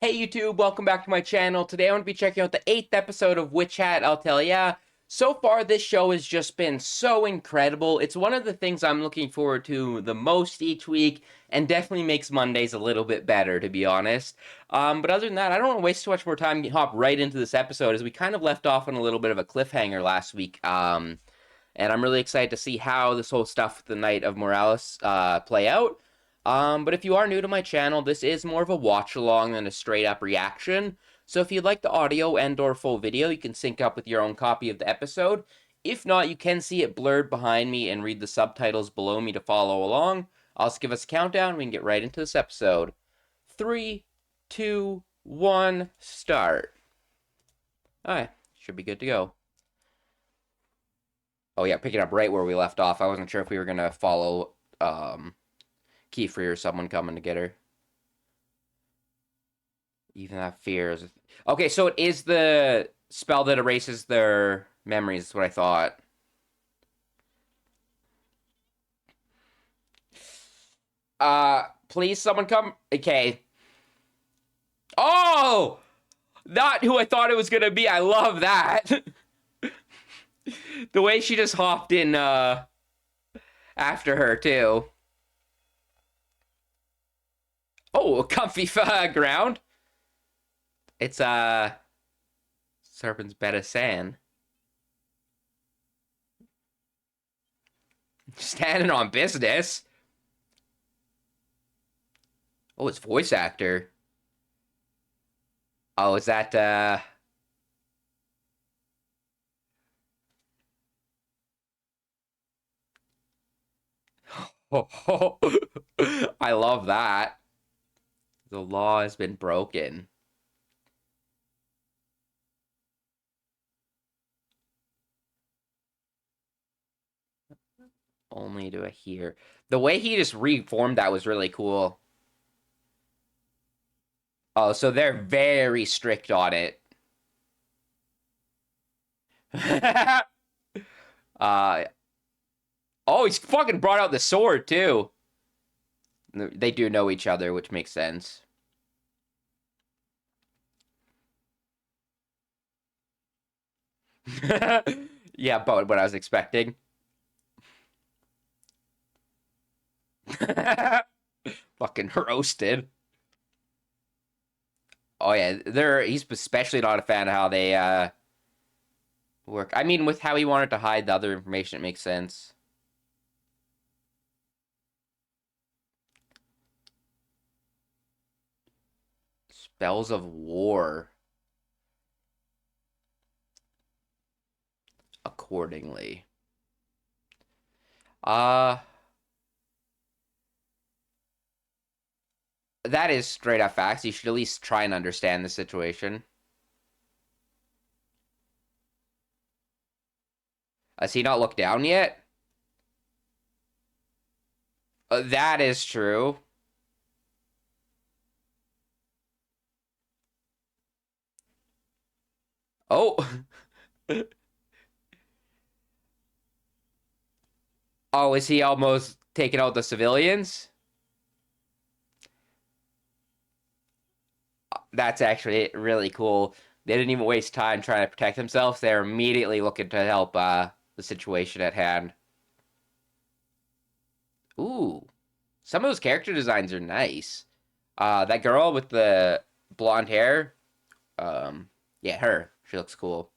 Hey YouTube, welcome back to my channel. Today I'm going to be checking out the 8th episode of Witch Hat Atelier. So far, this show has just been so incredible. It's one of the things I'm looking forward to the most each week, and definitely makes Mondays a little bit better, to be honest. But other than that, I don't want to waste too much more time and hop right into this episode, as we kind of left off on a little bit of a cliffhanger last week. And I'm really excited to see how this whole stuff with the Knight of Moralis play out. But if you are new to my channel, this is more of a watch along than a straight up reaction. So if you'd like the audio and or full video, you can sync up with your own copy of the episode. If not, you can see it blurred behind me and read the subtitles below me to follow along. I'll just give us a countdown. We can get right into this episode. 3, 2, 1, start. Alright, should be good to go. Oh yeah, picking up right where we left off. I wasn't sure if we were gonna follow Keyfree or someone coming to get her. Even that fears. Okay, so it is the spell that erases their memories, is what I thought. Please someone come. Okay. Oh! Not who I thought it was gonna be. I love that. The way she just hopped in after her too. Oh, a comfy ground. It's Serpent's Bed of Sand. Standing on business. Oh, it's voice actor. Oh, is that oh, I love that. The law has been broken. Only to hear. The way he just reformed that was really cool. Oh, so they're very strict on it. uh oh, he's fucking brought out the sword too. They do know each other, which makes sense. Yeah, but what I was expecting. Fucking roasted. Oh yeah, he's especially not a fan of how they work. I mean, with how he wanted to hide the other information, it makes sense. Spells of war accordingly. Uh that is straight up facts. You should at least try and understand the situation. Has he not looked down yet? That is true. Oh. Oh, is he almost taking out the civilians? That's actually really cool. They didn't even waste time trying to protect themselves. They're immediately looking to help the situation at hand. Ooh. Some of those character designs are nice. That girl with the blonde hair, yeah, her. She looks cool.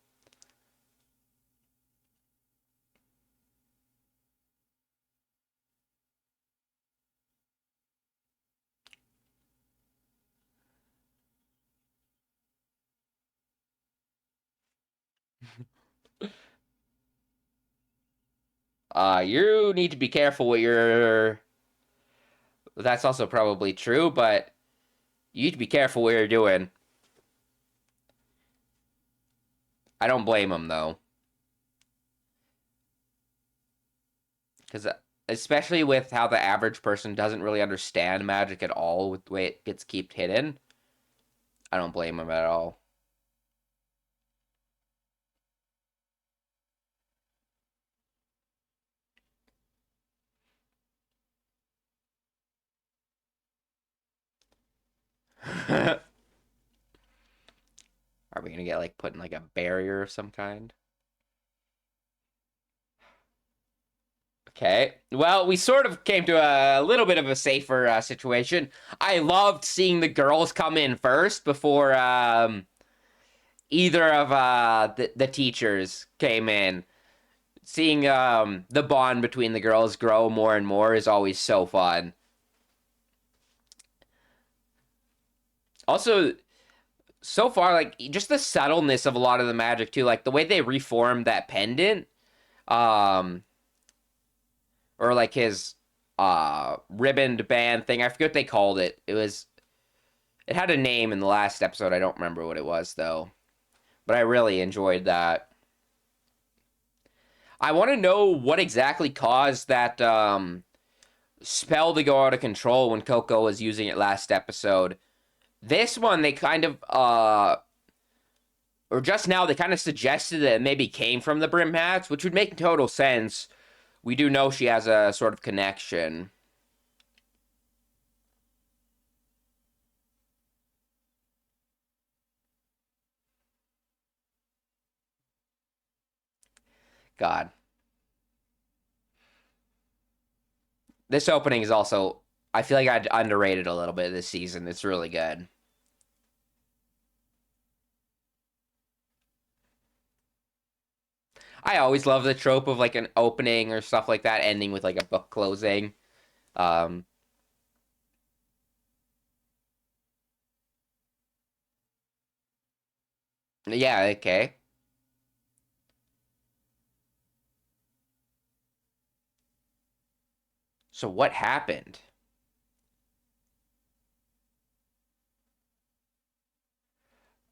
You need to be careful with your. That's also probably true, but you need to be careful what you're doing. I don't blame him though, because especially with how the average person doesn't really understand magic at all, with the way it gets kept hidden, I don't blame him at all. Are we gonna get like put in like a barrier of some kind? Okay. Well, we sort of came to a little bit of a safer situation. I loved seeing the girls come in first before either of the teachers came in. Seeing the bond between the girls grow more and more is always so fun. Also, so far, like just the subtleness of a lot of the magic too, like the way they reformed that pendant, um, or like his ribboned band thing. I forget what they called it. It had a name in the last episode. I don't remember what it was though. But I really enjoyed that. I want to know what exactly caused that spell to go out of control when Coco was using it last episode. This one they kind of or just now they kind of suggested that it maybe came from the Brim Hats, which would make total sense. We do know she has a sort of connection. God. This opening is also, I feel like I'd underrated a little bit this season. It's really good. I always love the trope of like an opening or stuff like that ending with like a book closing. Um, yeah, okay. So what happened?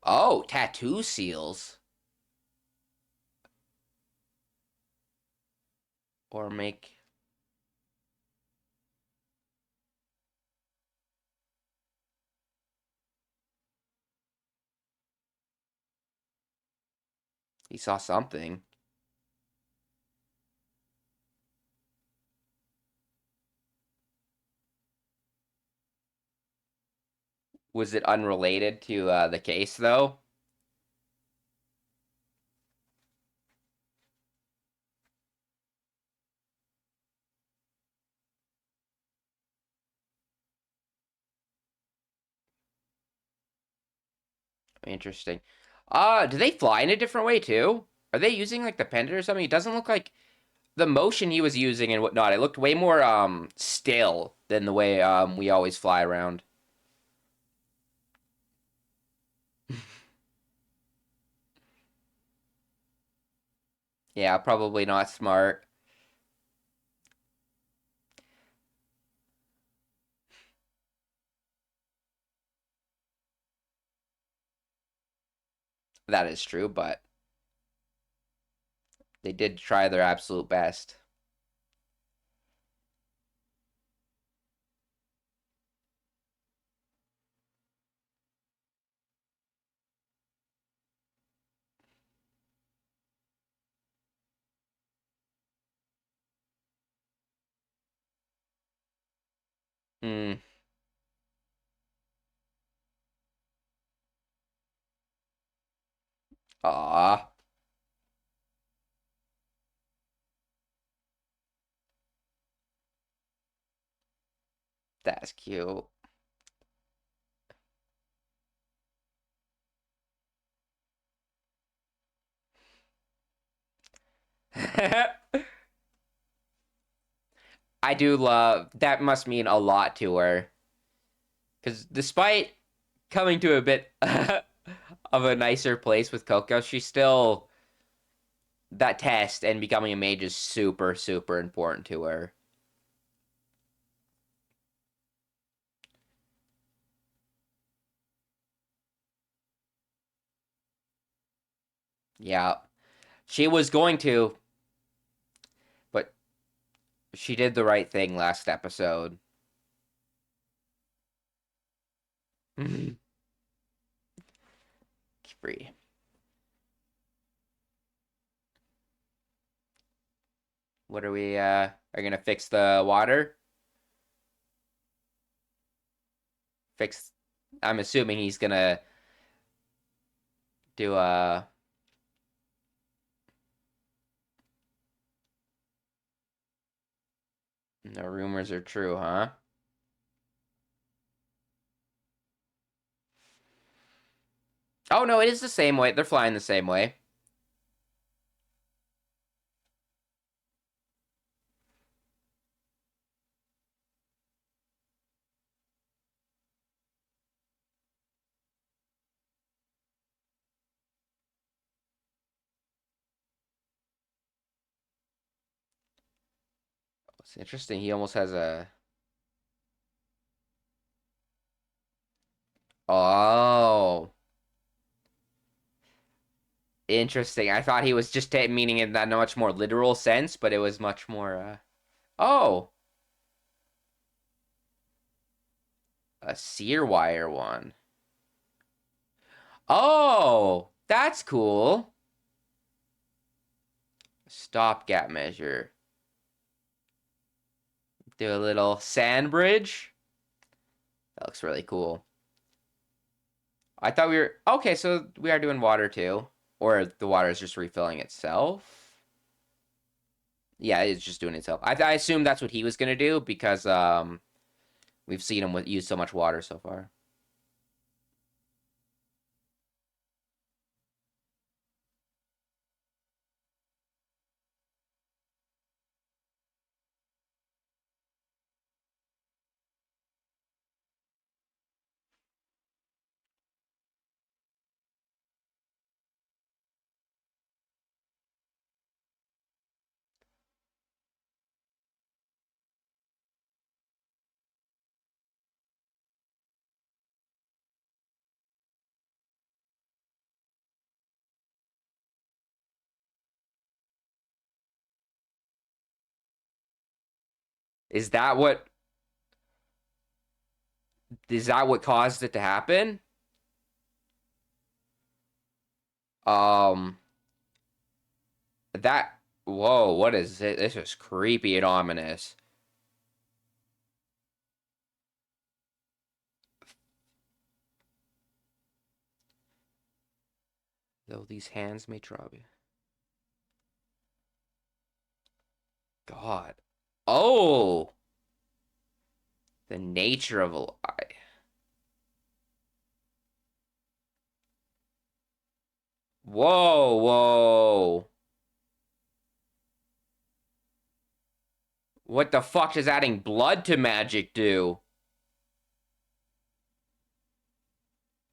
Oh, tattoo seals. Or make. He saw something. Was it unrelated to the case, though? Interesting. Do they fly in a different way, too? Are they using, like, the pendant or something? It doesn't look like the motion he was using and whatnot. It looked way more, still than the way, we always fly around. Yeah, probably not smart. That is true, but they did try their absolute best. Hmm. Aw, that's cute. I do love that must mean a lot to her. Because despite coming to a bit of a nicer place with Coco, she's still that test and becoming a mage is super, super important to her. Yeah. She was going to, but she did the right thing last episode. Free. What are we are gonna fix the water? Fix I'm assuming he's gonna Do, no rumors are true, huh? Oh, no, it is the same way. They're flying the same way. It's interesting. He almost has a... Oh, interesting. I thought he was just meaning it in that much more literal sense, but it was much more, Oh, a sear wire one. Oh, that's cool. Stopgap measure. Do a little sand bridge. That looks really cool. I thought we were... Okay, so we are doing water too. Or the water is just refilling itself. Yeah, it's just doing itself. I assume that's what he was going to do because we've seen him use so much water so far. Is that what... Is that what caused it to happen? Um, that... Whoa, what is it? This is creepy and ominous. Though these hands may trouble you. God. Oh! The nature of a lie. Whoa, whoa. What the fuck does adding blood to magic do?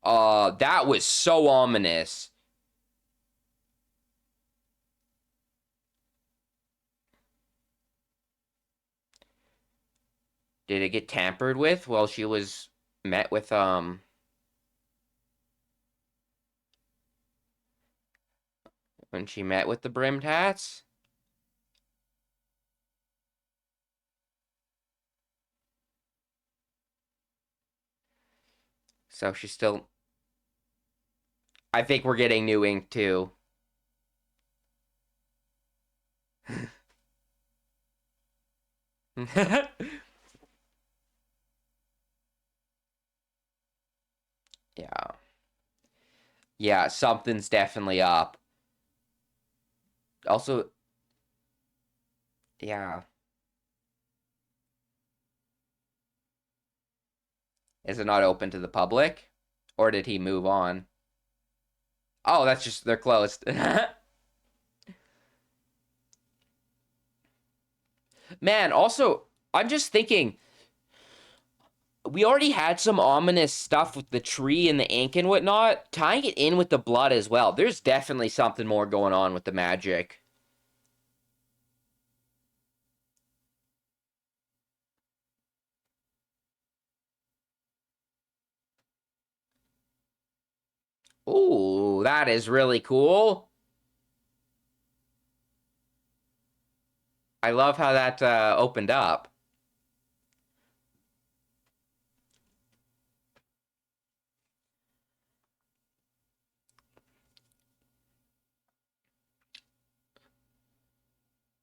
That was so ominous. Did it get tampered with while she was met with, when she met with the brimmed hats? So she's still... I think we're getting new ink, too. Yeah. Yeah, something's definitely up. Also, yeah. Is it not open to the public? Or did he move on? Oh, that's just... They're closed. Man, also, I'm just thinking, we already had some ominous stuff with the tree and the ink and whatnot. Tying it in with the blood as well. There's definitely something more going on with the magic. Ooh, that is really cool. I love how that opened up.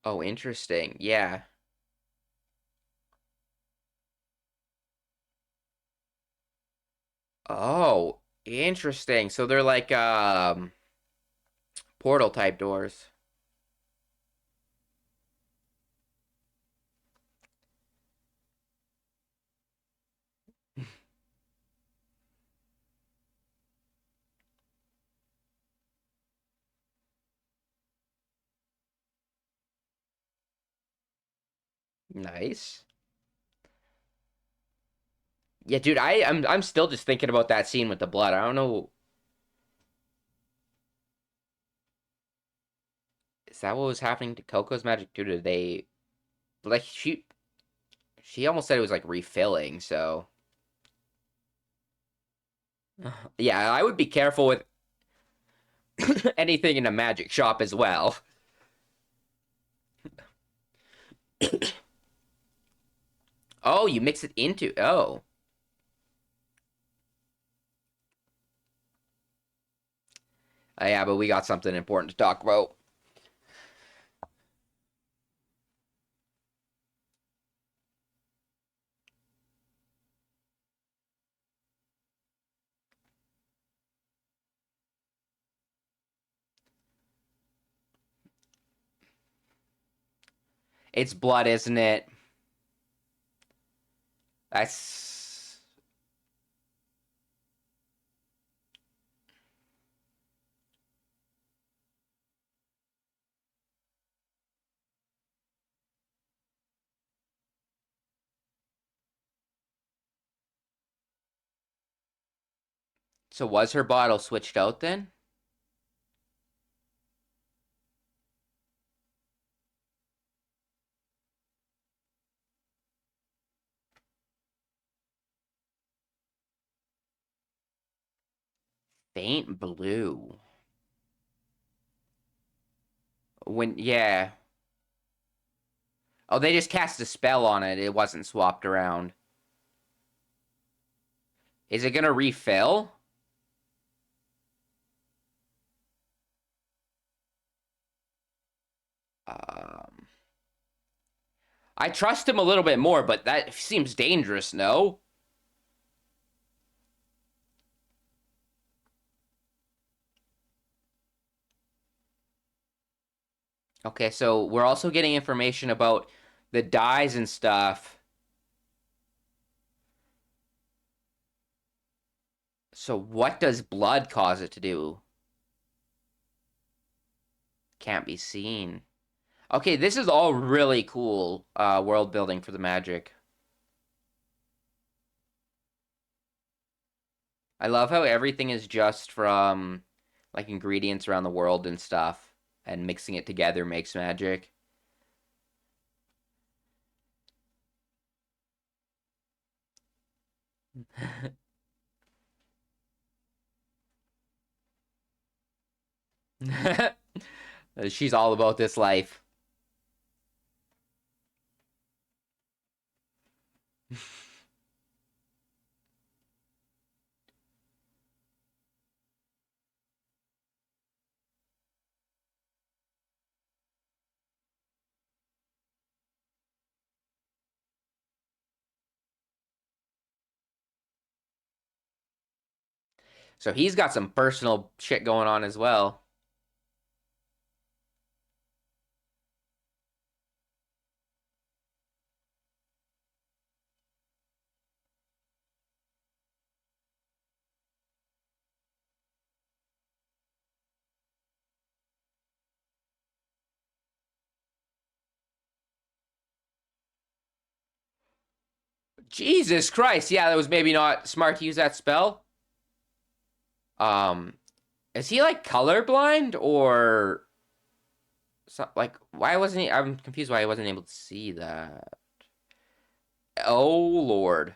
Oh, interesting. Yeah. Oh. Interesting. So they're like portal type doors. Nice. Yeah, dude, I'm still just thinking about that scene with the blood. I don't know. Is that what was happening to Coco's magic too? Did they like she almost said it was like refilling, so yeah, I would be careful with anything in a magic shop as well. Oh, you mix it into oh. Yeah, but we got something important to talk about. It's blood, isn't it? That's so was her bottle switched out then? Faint blue. When yeah. Oh, they just cast a spell on it. It wasn't swapped around. Is it gonna refill? Um, I trust him a little bit more, but that seems dangerous, no? Okay, so we're also getting information about the dyes and stuff. So what does blood cause it to do? Can't be seen. Okay, this is all really cool world building for the magic. I love how everything is just from like ingredients around the world and stuff, and mixing it together makes magic. She's all about this life. So he's got some personal shit going on as well. Jesus Christ. Yeah, that was maybe not smart to use that spell. Um, is he like colorblind or like why wasn't he? I'm confused why he wasn't able to see that. Oh Lord.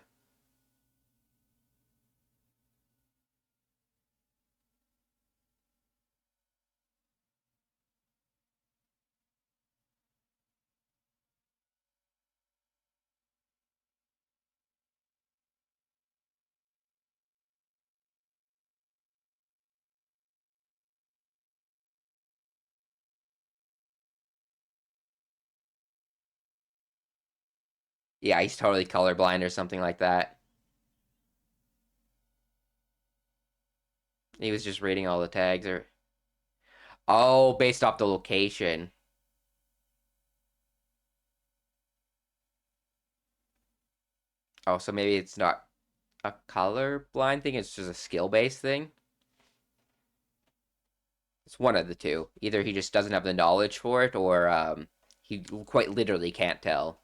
Yeah, he's totally colorblind or something like that. He was just reading all the tags, or oh, based off the location. Oh, so maybe it's not a color blind thing, it's just a skill-based thing. It's one of the two. Either he just doesn't have the knowledge for it, or he quite literally can't tell.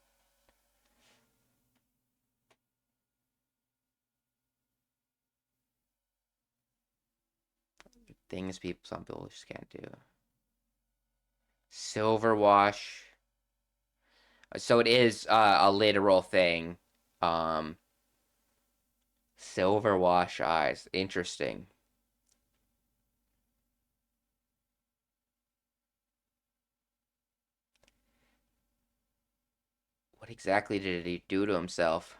Things some people just can't do. Silver wash. So it is a literal thing. Um, Silver wash eyes. Interesting. What exactly did he do to himself?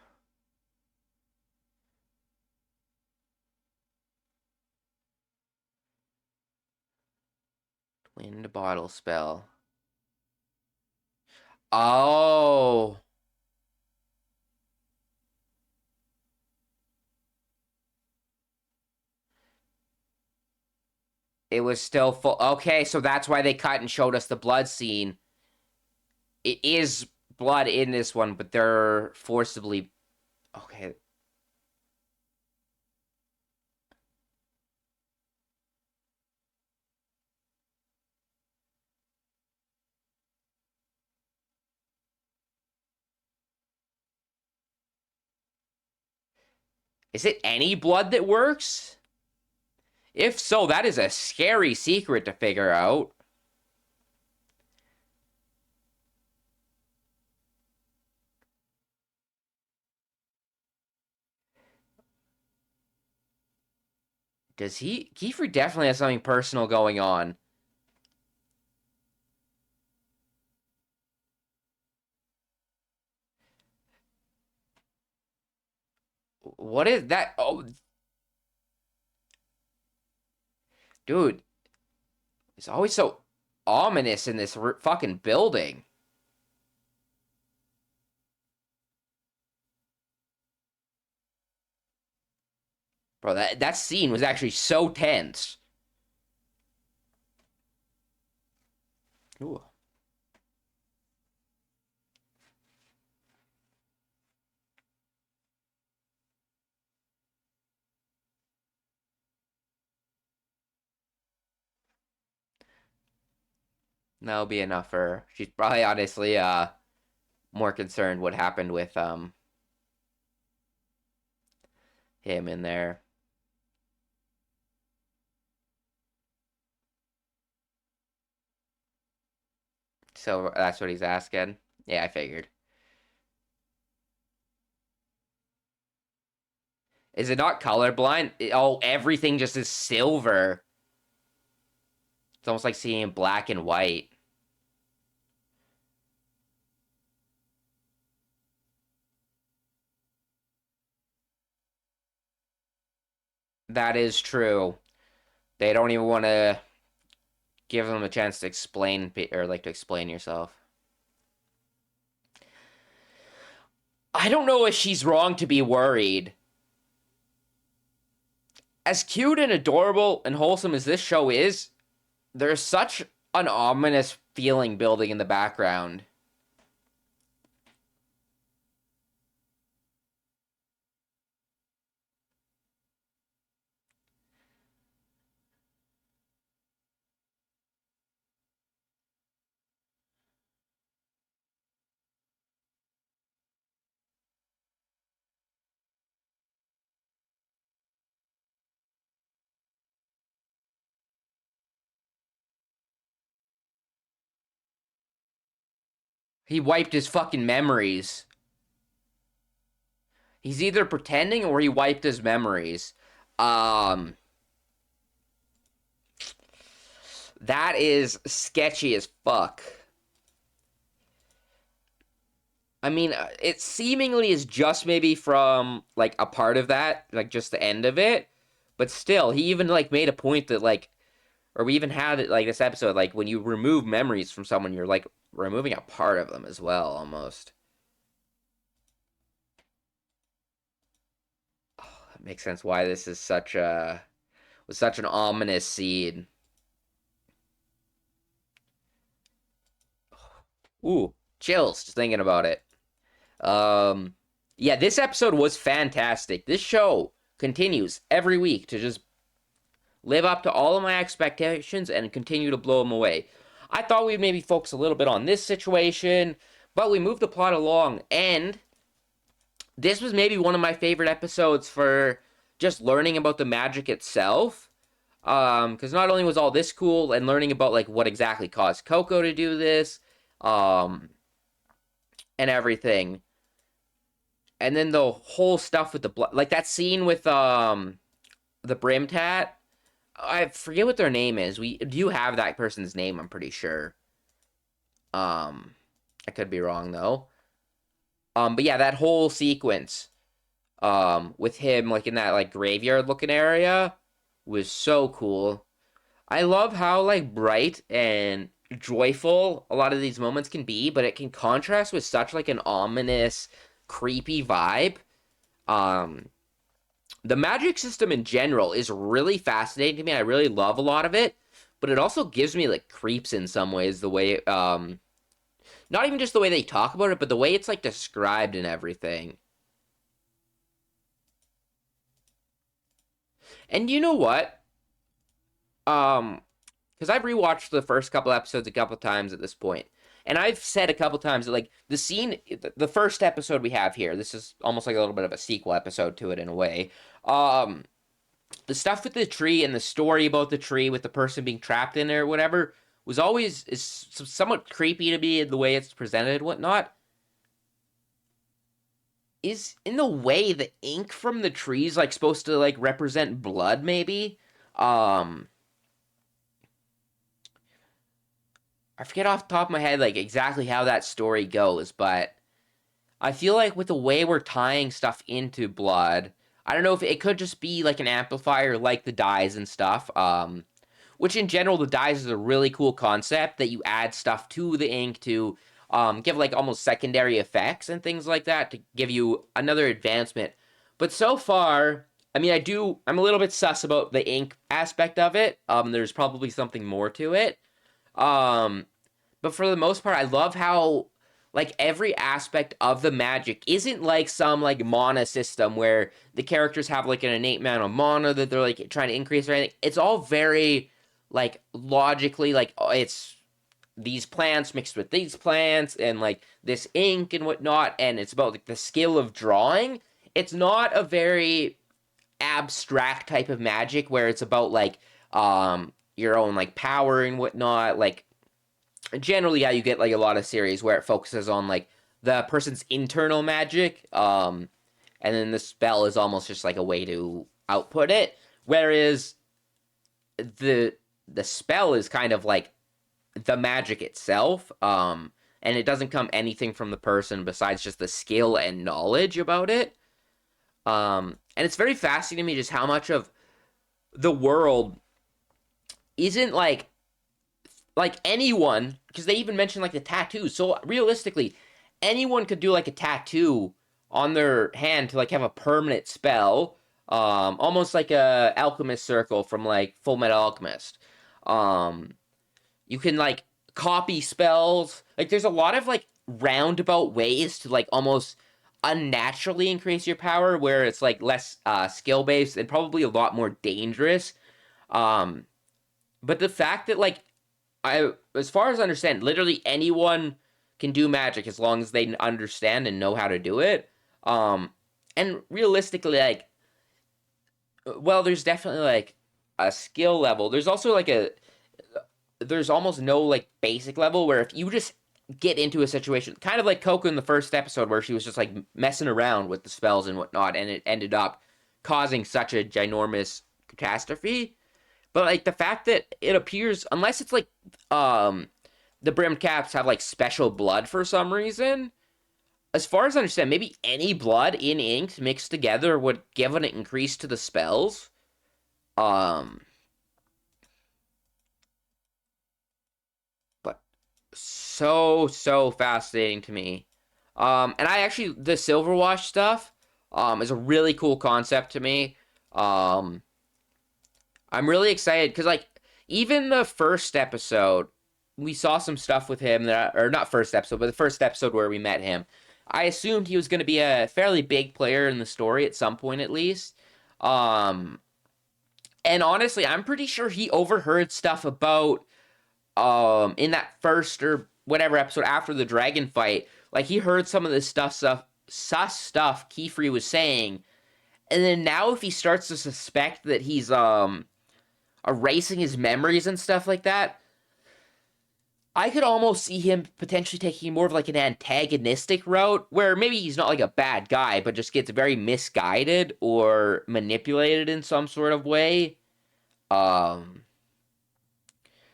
Wind bottle spell. Oh, it was still full. Okay, so that's why they cut and showed us the blood scene. It is blood in this one, but they're forcibly. Okay. Is it any blood that works? If so, that is a scary secret to figure out. Does he? Kiefer definitely has something personal going on. What is that? Oh, dude, it's always so ominous in this fucking building. Bro, that scene was actually so tense. Ooh. That'll be enough for her. She's probably honestly more concerned what happened with him in there. So that's what he's asking. Yeah, I figured. Is it not colorblind? Oh, everything just is silver. It's almost like seeing black and white. That is true. They don't even want to give them a chance to explain or like to explain yourself. I don't know if she's wrong to be worried. As cute and adorable and wholesome as this show is, there's such an ominous feeling building in the background. He wiped his fucking memories. He's either pretending or he wiped his memories. Um, that is sketchy as fuck. I mean, it seemingly is just maybe from like a part of that, like just the end of it, but still, he even like made a point that like, or we even had it like this episode, like when you remove memories from someone, you're like removing a part of them as well, almost. Oh, that makes sense why this is such a was such an ominous scene. Ooh, chills just thinking about it. Um, yeah, this episode was fantastic. This show continues every week to just live up to all of my expectations and continue to blow them away. I thought we'd maybe focus a little bit on this situation, but we moved the plot along, and this was maybe one of my favorite episodes for just learning about the magic itself. Because not only was all this cool and learning about like what exactly caused Coco to do this, um, and everything, and then the whole stuff with the blood, like that scene with the Brim Tat. I forget what their name is. We do have that person's name, I'm pretty sure. Um, I could be wrong though. But yeah, that whole sequence, with him like in that like graveyard looking area was so cool. I love how like bright and joyful a lot of these moments can be, but it can contrast with such like an ominous, creepy vibe. Um, the magic system in general is really fascinating to me. I really love a lot of it, but it also gives me like creeps in some ways. The way, not even just the way they talk about it, but the way it's like described and everything. And you know what? Um, because I've rewatched the first couple episodes a couple times at this point, and I've said a couple times that like the scene, the first episode we have here, this is almost like a little bit of a sequel episode to it in a way. Um, the stuff with the tree and the story about the tree with the person being trapped in there or whatever was always is somewhat creepy to me in the way it's presented and whatnot. Is in the way the ink from the trees like supposed to like represent blood maybe? Um, I forget off the top of my head like exactly how that story goes, but I feel like with the way we're tying stuff into blood, I don't know if it could just be like an amplifier like the dyes and stuff. Which in general, the dyes is a really cool concept that you add stuff to the ink to give like almost secondary effects and things like that to give you another advancement. But so far, I mean, I'm a little bit sus about the ink aspect of it. There's probably something more to it. Um, but for the most part, I love how like every aspect of the magic isn't like some like mana system where the characters have like an innate amount of mana that they're like trying to increase or anything. It's all very like logically like oh, it's these plants mixed with these plants and like this ink and whatnot, and it's about like the skill of drawing. It's not a very abstract type of magic where it's about like your own like power and whatnot. Like generally, yeah, you get like a lot of series where it focuses on like the person's internal magic, and then the spell is almost just like a way to output it. Whereas the the spell is kind of like the magic itself, and it doesn't come anything from the person besides just the skill and knowledge about it. And it's very fascinating to me just how much of the world isn't like anyone, because they even mentioned like the tattoos. So realistically, anyone could do like a tattoo on their hand to like have a permanent spell, almost like a alchemist circle from like Full Metal Alchemist. Um, you can like copy spells. Like there's a lot of like roundabout ways to like almost unnaturally increase your power, where it's like less skill based and probably a lot more dangerous. Um, but the fact that like as far as I understand, literally anyone can do magic as long as they understand and know how to do it. Um, and realistically, like, well, there's definitely like a skill level. There's also like there's almost no like basic level where if you just get into a situation, kind of like Coco in the first episode where she was just like messing around with the spells and whatnot, and it ended up causing such a ginormous catastrophe. But like the fact that it appears, unless it's like the brimmed caps have like special blood for some reason, as far as I understand, maybe any blood in ink mixed together would give an increase to the spells. Um, but so fascinating to me. And I actually the Silverwash stuff is a really cool concept to me. Um, I'm really excited because, like, even the first episode, we saw some stuff with him that, or not first episode, but the first episode where we met him. I assumed he was going to be a fairly big player in the story at some point, at least. Um, and honestly, I'm pretty sure he overheard stuff about in that first or whatever episode after the dragon fight. Like, he heard some of this sus stuff Kiefer was saying, and then now if he starts to suspect that he's erasing his memories and stuff like that, I could almost see him potentially taking more of like an antagonistic route where maybe he's not like a bad guy, but just gets very misguided or manipulated in some sort of way. Um,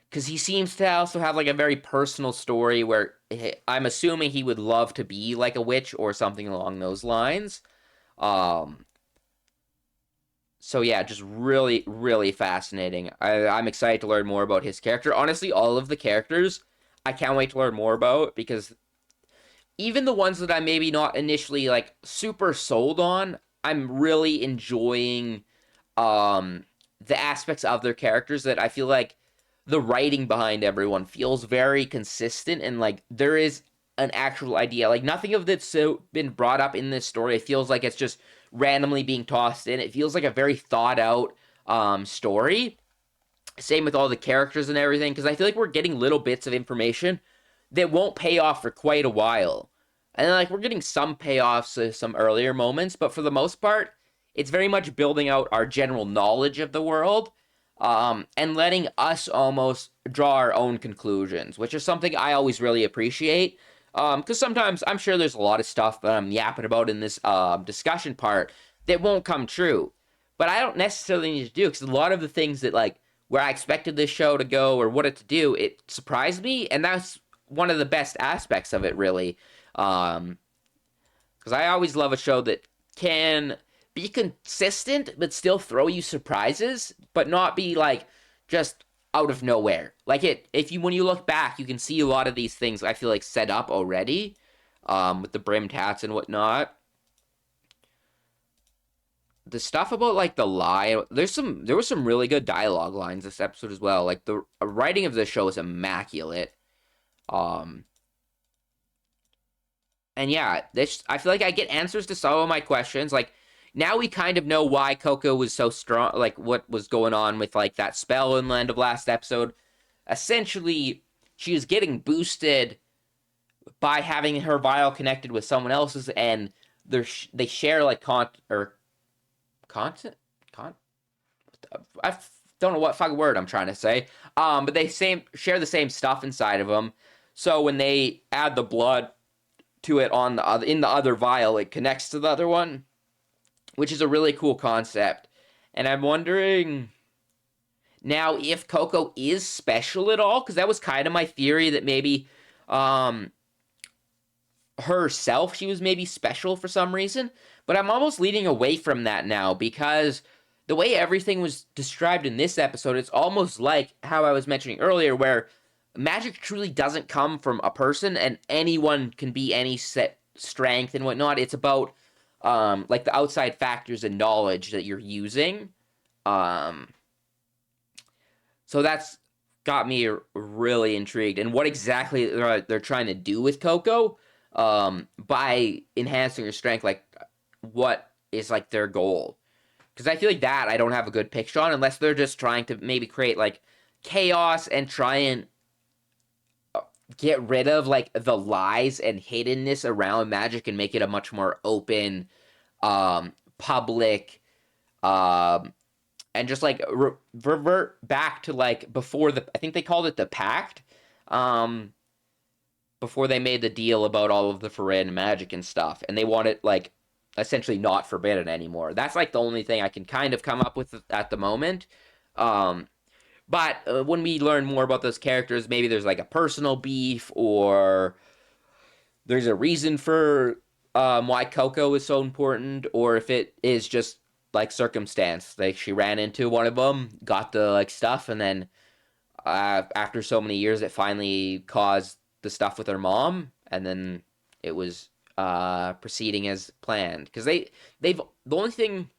because he seems to also have like a very personal story where I'm assuming he would love to be like a witch or something along those lines. Um, so yeah, just really, really fascinating. I'm excited to learn more about his character. Honestly, all of the characters I can't wait to learn more about because even the ones that I'm maybe not initially like super sold on, I'm really enjoying um the aspects of their characters that I feel like the writing behind everyone feels very consistent and like there is an actual idea. Like nothing of that's so been brought up in this story. It feels like it's just randomly being tossed in. It feels like a very thought out story. Same with all the characters and everything, because I feel like we're getting little bits of information that won't pay off for quite a while. And then, like, we're getting some payoffs to some earlier moments, but for the most part, it's very much building out our general knowledge of the world, and letting us almost draw our own conclusions, which is something I always really appreciate. Because sometimes I'm sure there's a lot of stuff that I'm yapping about in this discussion part that won't come true. But I don't necessarily need to do because a lot of the things that like where I expected this show to go or what it to do, it surprised me, and that's one of the best aspects of it, really. Because I always love a show that can be consistent but still throw you surprises, but not be like just out of nowhere. Like it, if you when you look back, you can see a lot of these things I feel like set up already, with the brimmed hats and whatnot. The stuff about like the lie, there was some really good dialogue lines this episode as well. Like the writing of this show is immaculate. Um, and yeah, this I feel like I get answers to some of my questions. Like now we kind of know why Coco was so strong, like what was going on with like that spell in Land of Last episode. Essentially, she is getting boosted by having her vial connected with someone else's, and they share like content con I don't know what fucking word I'm trying to say. But they same share the same stuff inside of them. So when they add the blood to it on the other in the other vial, it connects to the other one, which is a really cool concept. And I'm wondering now if Coco is special at all, because that was kind of my theory that maybe um herself she was maybe special for some reason. But I'm almost leading away from that now because the way everything was described in this episode, it's almost like how I was mentioning earlier, where magic truly doesn't come from a person and anyone can be any set strength and whatnot. It's about like the outside factors and knowledge that you're using. Um, so that's got me really intrigued. And what exactly they're trying to do with Coco by enhancing her strength, like what is like their goal? Because I feel like that I don't have a good picture on unless they're just trying to maybe create like chaos and try and get rid of like the lies and hiddenness around magic and make it a much more open, public, um, and just like revert back to like before I think they called it the pact, um, before they made the deal about all of the forbidden magic and stuff, and they want it like essentially not forbidden anymore. That's like the only thing I can kind of come up with at the moment. Um, but when we learn more about those characters, maybe there's like a personal beef or there's a reason for why Coco is so important, or if it is just like circumstance. Like she ran into one of them, got the like stuff, and then after so many years, it finally caused the stuff with her mom, and then it was proceeding as planned. Because they've the only thing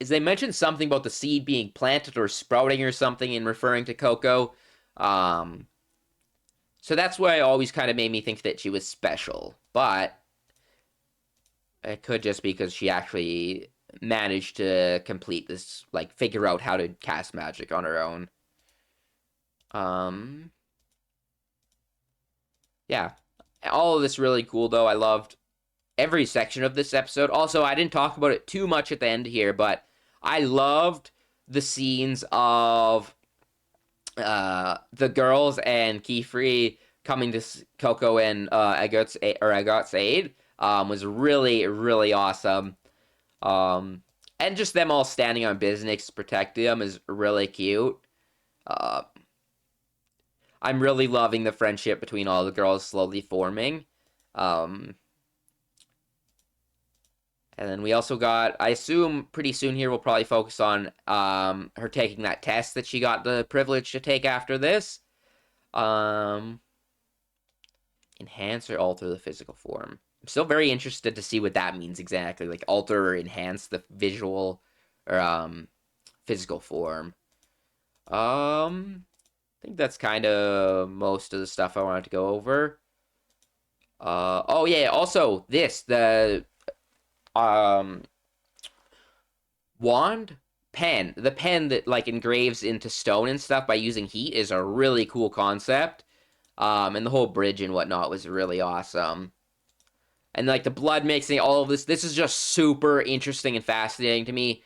is they mentioned something about the seed being planted or sprouting or something in referring to Coco. Um, so that's why it always kind of made me think that she was special. But it could just be because she actually managed to complete this, like, figure out how to cast magic on her own. Um, yeah. All of this really cool, though. I loved every section of this episode. Also, I didn't talk about it too much at the end here, but I loved the scenes of the girls and Keyfree coming to Coco and Agot's aid. Was really, really awesome. And just them all standing on business to protect them is really cute. Uh, I'm really loving the friendship between all the girls slowly forming. Um, and then we also got, I assume pretty soon here we'll probably focus on her taking that test that she got the privilege to take after this. Um, enhance or alter the physical form. I'm still very interested to see what that means exactly, like alter or enhance the visual or physical form. I think that's kind of most of the stuff I wanted to go over. Oh yeah, also the um wand pen, the pen that like engraves into stone and stuff by using heat is a really cool concept. And the whole bridge and whatnot was really awesome. And like the blood mixing, all of this is just super interesting and fascinating to me.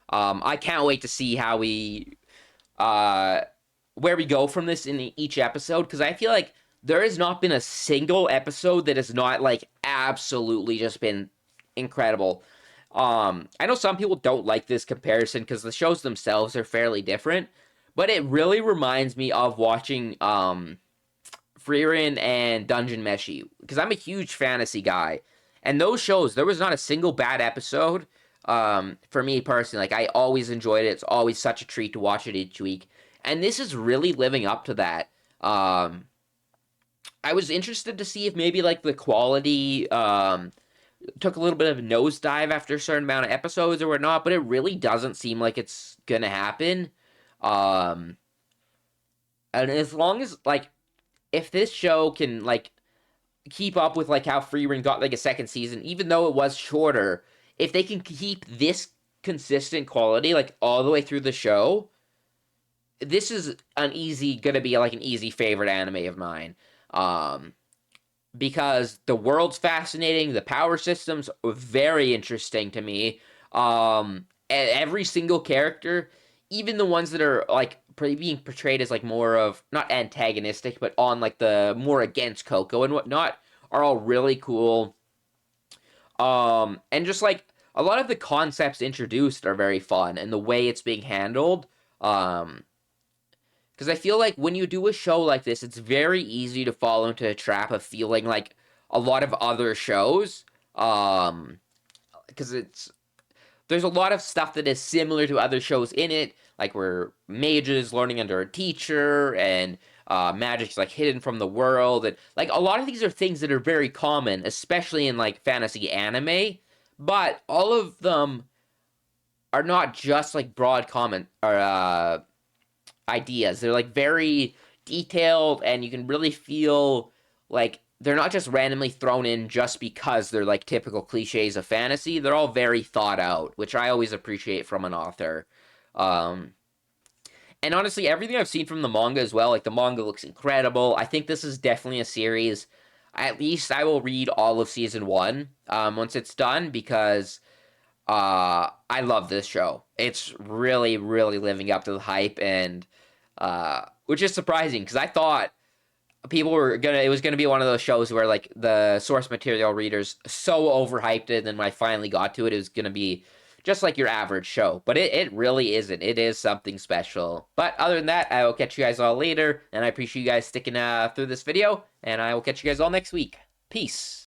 I can't wait to see how uh, where we go from this in each episode, because I feel like there has not been a single episode that has not like absolutely just been incredible. I know some people don't like this comparison because the shows themselves are fairly different, but it really reminds me of watching Frieren and Dungeon Meshi, because I'm a huge fantasy guy. And those shows, there was not a single bad episode for me personally. Like, I always enjoyed it. It's always such a treat to watch it each week. And this is really living up to that. I was interested to see if maybe, like, the quality took a little bit of a nosedive after a certain amount of episodes or whatnot, but it really doesn't seem like it's gonna happen. Um, and as long as, like, if this show can like keep up with like how Freeran got like a second season, even though it was shorter, if they can keep this consistent quality like all the way through the show, this is gonna be like an easy favorite anime of mine. Um, because the world's fascinating, the power systems are very interesting to me. Every single character, even the ones that are like being portrayed as like more of not antagonistic, but on like the more against Coco and whatnot, are all really cool. And just like a lot of the concepts introduced are very fun, and the way it's being handled. Because I feel like when you do a show like this, it's very easy to fall into a trap of feeling like a lot of other shows. Because there's a lot of stuff that is similar to other shows in it, like where mages learning under a teacher and magic's like hidden from the world, and like a lot of these are things that are very common, especially in like fantasy anime. But all of them are not just like broad comment or ideas. They're like very detailed, and you can really feel like they're not just randomly thrown in just because they're like typical cliches of fantasy. They're all very thought out, which I always appreciate from an author. Um, and honestly, everything I've seen from the manga as well, like the manga looks incredible. I think this is definitely a series. At least I will read all of season one once it's done, because I love this show. It's really, really living up to the hype, and which is surprising because I thought it was gonna be one of those shows where like the source material readers so overhyped it, and then when I finally got to it, it was gonna be just like your average show. But it really isn't. It is something special. But other than that, I will catch you guys all later, and I appreciate you guys sticking through this video, and I will catch you guys all next week. Peace.